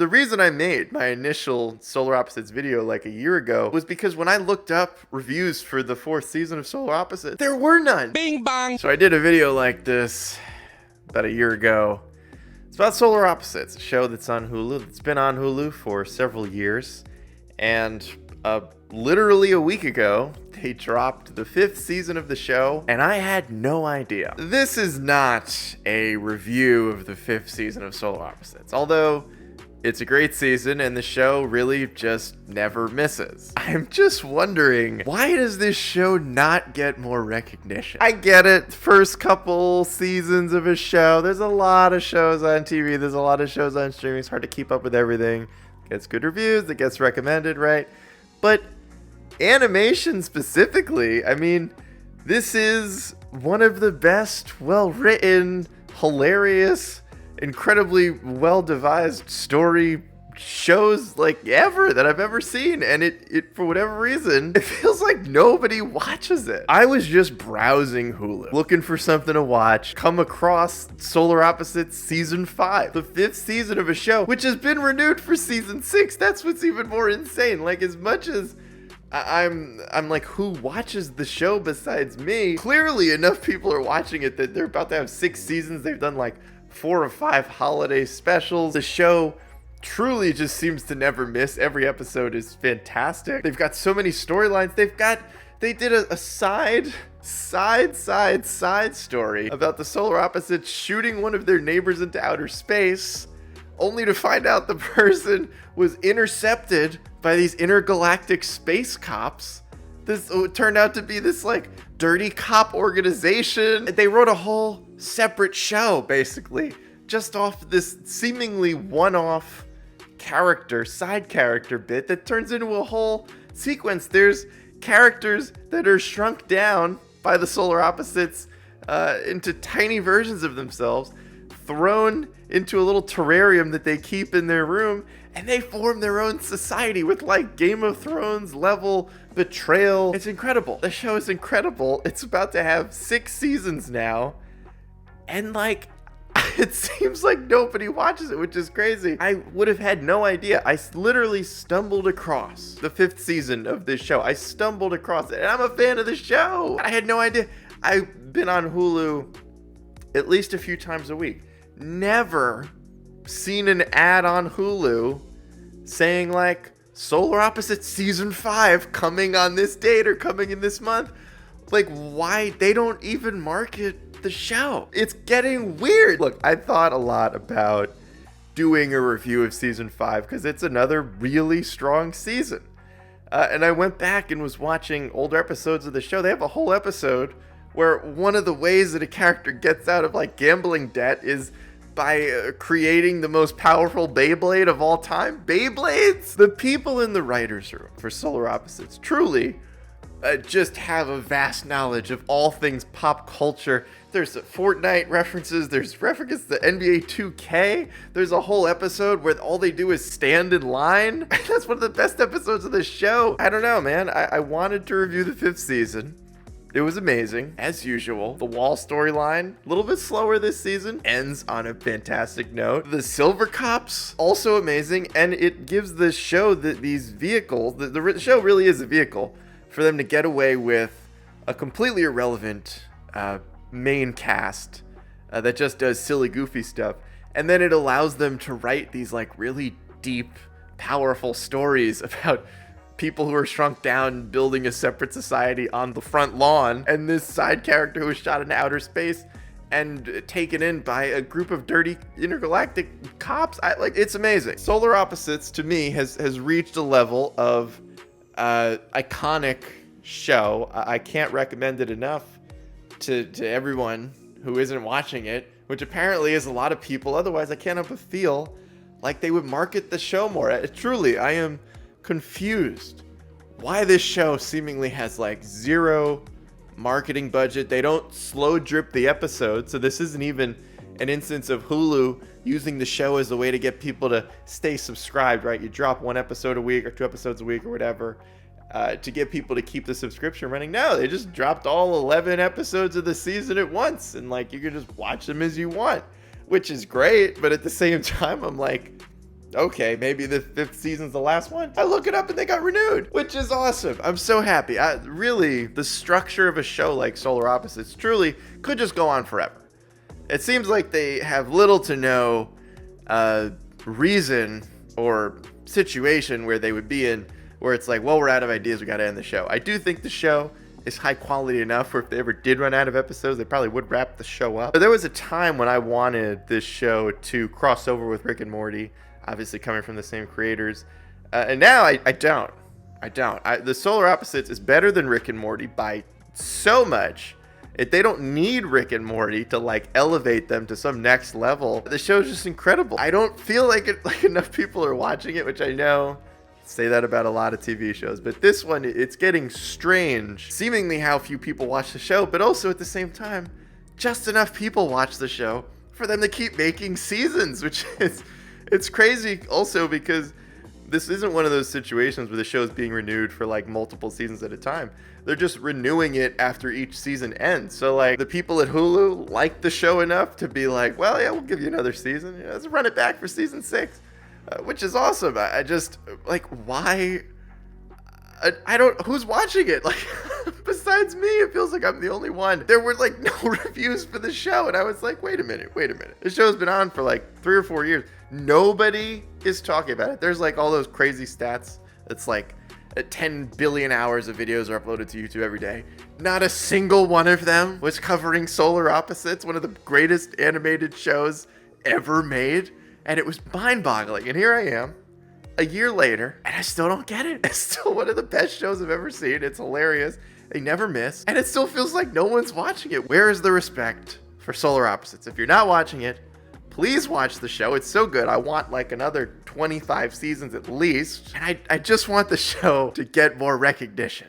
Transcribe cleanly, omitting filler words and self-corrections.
The reason I made my initial Solar Opposites video like a year ago was because when I looked up reviews for the 4th season of Solar Opposites, there were none. Bing bong. So I did a video like this about a year ago. It's about Solar Opposites, a show that's on Hulu. It's been on Hulu for several years. And literally a week ago, they dropped the 5th season of the show, and I had no idea. This is not a review of the 5th season of Solar Opposites, although it's a great season and the show really just never misses. I'm just wondering, why does this show not get more recognition? I get it, first couple seasons of a show, there's a lot of shows on TV, there's a lot of shows on streaming, it's hard to keep up with everything. It gets good reviews, it gets recommended, right? But animation specifically, I mean, this is one of the best, well-written, hilarious, incredibly well-devised story shows like ever that I've ever seen, and it for whatever reason, it feels like nobody watches it. I was just browsing Hulu, looking for something to watch, come across Solar Opposites season 5, the 5th season of a show, which has been renewed for season 6. That's what's even more insane. Like, as much as I'm like, who watches the show besides me? Clearly enough people are watching it that they're about to have 6 seasons. They've done like 4 or 5 holiday specials. The show truly just seems to never miss. Every episode is fantastic. They've got so many storylines. They did a side story about the Solar Opposites shooting one of their neighbors into outer space, only to find out the person was intercepted by these intergalactic space cops. This turned out to be this like dirty cop organization. They wrote a whole separate show basically just off this seemingly one-off side character bit that turns into a whole sequence. There's characters that are shrunk down by the Solar Opposites into tiny versions of themselves, thrown into a little terrarium that they keep in their room, and they form their own society with like Game of Thrones level betrayal. It's incredible. The show is incredible. It's about to have 6 seasons now, and like, it seems like nobody watches it, which is crazy. I would have had no idea. I literally stumbled across the 5th season of this show. I stumbled across it, and I'm a fan of the show. I had no idea. I've been on Hulu at least a few times a week. Never seen an ad on Hulu saying like, Solar Opposites season 5 coming on this date or coming in this month. Like, why? They don't even market the show. It's getting weird. Look, I thought a lot about doing a review of season 5 because it's another really strong season. And I went back and was watching older episodes of the show. They have a whole episode where one of the ways that a character gets out of like gambling debt is by creating the most powerful Beyblade of all time. Beyblades? The people in the writer's room for Solar Opposites truly just have a vast knowledge of all things pop culture. There's Fortnite references, there's references to NBA 2K, there's a whole episode where all they do is stand in line. That's one of the best episodes of the show. I don't know, man. I wanted to review the 5th season. It was amazing, as usual. The Wall storyline, a little bit slower this season, ends on a fantastic note. The Silver Cops, also amazing, and it gives the show these vehicles, the show really is a vehicle for them to get away with a completely irrelevant main cast that just does silly, goofy stuff. And then it allows them to write these like really deep, powerful stories about people who are shrunk down building a separate society on the front lawn, and this side character who was shot into outer space and taken in by a group of dirty intergalactic cops. It's amazing. Solar Opposites to me has reached a level of iconic show. I can't recommend it enough to everyone who isn't watching it, which apparently is a lot of people. Otherwise, I can't help but feel like they would market the show more. Truly, I am confused why this show seemingly has like 0 marketing budget. They don't slow drip the episodes, so this isn't even an instance of Hulu using the show as a way to get people to stay subscribed, right? You drop 1 episode a week or 2 episodes a week or whatever to get people to keep the subscription running. No, they just dropped all 11 episodes of the season at once, and like you can just watch them as you want, which is great. But at the same time, I'm like, okay, maybe the 5th season's the last one. I look it up and they got renewed, which is awesome. I'm so happy. Really, the structure of a show like Solar Opposites truly could just go on forever. It seems like they have little to no reason or situation where they would be in where it's like, well, we're out of ideas, we gotta end the show. I do think the show is high quality enough where if they ever did run out of episodes, they probably would wrap the show up. But there was a time when I wanted this show to cross over with Rick and Morty, obviously coming from the same creators. And now I don't. The Solar Opposites is better than Rick and Morty by so much. If they don't need Rick and Morty to like elevate them to some next level, the show's just incredible. I don't feel like enough people are watching it, which I know say that about a lot of TV shows, but this one, it's getting strange, seemingly how few people watch the show, but also at the same time, just enough people watch the show for them to keep making seasons, which is, it's crazy also because this isn't one of those situations where the show is being renewed for like multiple seasons at a time. They're just renewing it after each season ends. So like the people at Hulu like the show enough to be like, well, yeah, we'll give you another season. Yeah, let's run it back for season 6. Which is awesome. I just, like, why? I don't, who's watching it? Like, besides me, it feels like I'm the only one. There were, like, no reviews for the show, and I was like, wait a minute. The show's been on for, like, 3 or 4 years. Nobody is talking about it. There's, like, all those crazy stats. It's, like, 10 billion hours of videos are uploaded to YouTube every day. Not a single one of them was covering Solar Opposites, one of the greatest animated shows ever made. And it was mind-boggling. And here I am, a year later, and I still don't get it. It's still one of the best shows I've ever seen. It's hilarious. They never miss. And it still feels like no one's watching it. Where is the respect for Solar Opposites? If you're not watching it, please watch the show. It's so good. I want like another 25 seasons at least. And I just want the show to get more recognition.